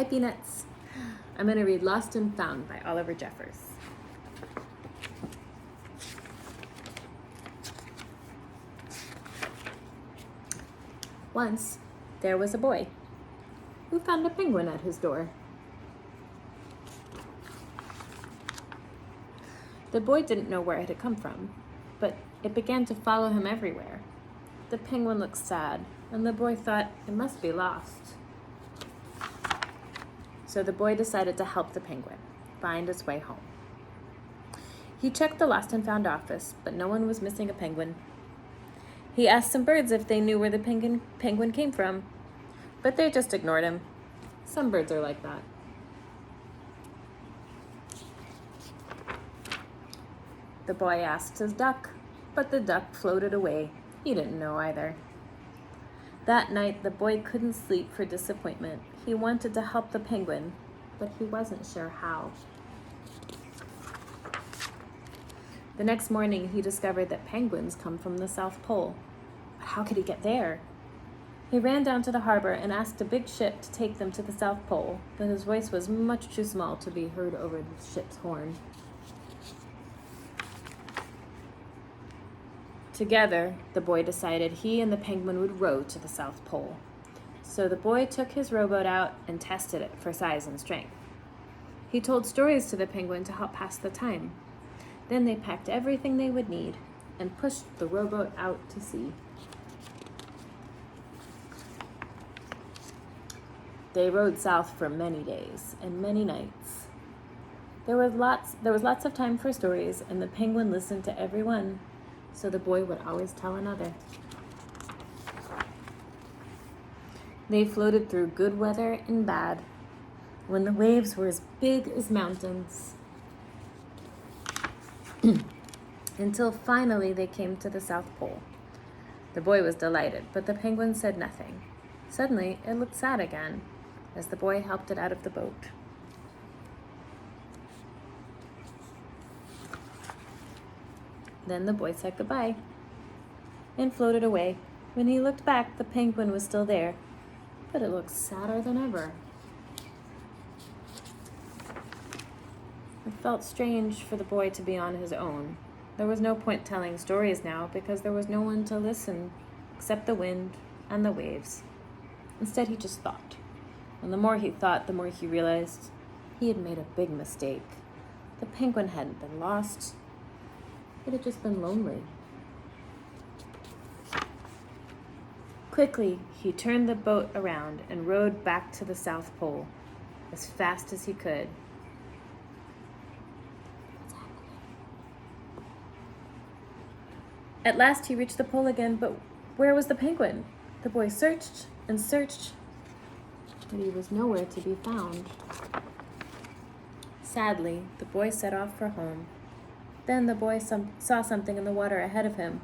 Hi, Peanuts. I'm going to read Lost and Found by Oliver Jeffers. Once, there was a boy who found a penguin at his door. The boy didn't know where it had come from, but it began to follow him everywhere. The penguin looked sad, and the boy thought it must be lost. So the boy decided to help the penguin find its way home. He checked the Lost and Found office, but no one was missing a penguin. He asked some birds if they knew where the penguin came from, but they just ignored him. Some birds are like that. The boy asked his duck, but the duck floated away. He didn't know either. That night, the boy couldn't sleep for disappointment. He wanted to help the penguin, but he wasn't sure how. The next morning, he discovered that penguins come from the South Pole. But how could he get there? He ran down to the harbor and asked a big ship to take them to the South Pole, but his voice was much too small to be heard over the ship's horn. Together, the boy decided he and the penguin would row to the South Pole. So the boy took his rowboat out and tested it for size and strength. He told stories to the penguin to help pass the time. Then they packed everything they would need and pushed the rowboat out to sea. They rowed south for many days and many nights. There was lots of time for stories, and the penguin listened to every one. So the boy would always tell another. They floated through good weather and bad, when the waves were as big as mountains, until finally they came to the South Pole. The boy was delighted, but the penguin said nothing. Suddenly, it looked sad again, as the boy helped it out of the boat. Then the boy said goodbye and floated away. When he looked back, the penguin was still there, but it looked sadder than ever. It felt strange for the boy to be on his own. There was no point telling stories now because there was no one to listen except the wind and the waves. Instead, he just thought. And the more he thought, the more he realized he had made a big mistake. The penguin hadn't been lost. It had just been lonely. Quickly, he turned the boat around and rowed back to the South Pole as fast as he could. At last, he reached the pole again, but where was the penguin? The boy searched and searched, but he was nowhere to be found. Sadly, the boy set off for home. Then the boy saw something in the water ahead of him.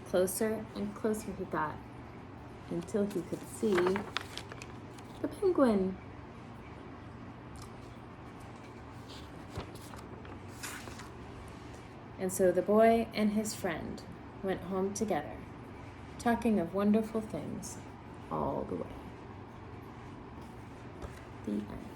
Closer and closer he got, until he could see the penguin. And so the boy and his friend went home together, talking of wonderful things all the way. The end.